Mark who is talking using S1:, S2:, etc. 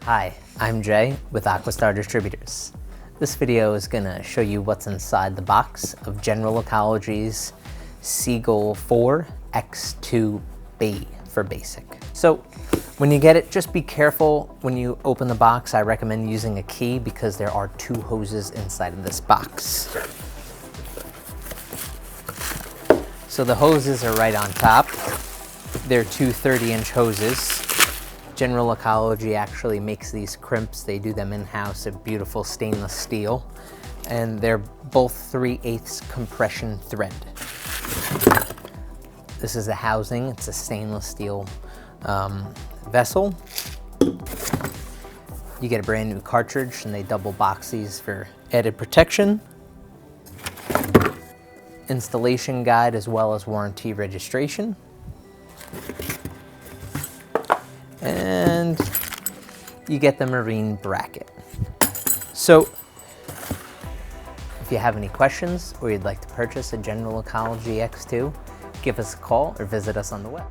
S1: Hi, I'm Jay with Aquastar Distributors. This video is going to show you what's inside the box of General Ecology's Seagull 4 X-2KB for basic. So when you get it, just be careful when you open the box. I recommend using a key because there are two hoses inside of this box. So the hoses are right on top. They're two 30-inch hoses. General Ecology actually makes these crimps. They do them in-house of beautiful stainless steel, and they're both 3/8 compression thread. This is the housing. It's a stainless steel vessel. You get a brand new cartridge, and they double box these for added protection. Installation guide as well as warranty registration. And you get the marine bracket. So if you have any questions or you'd like to purchase a General Ecology X2, give us a call or visit us on the web.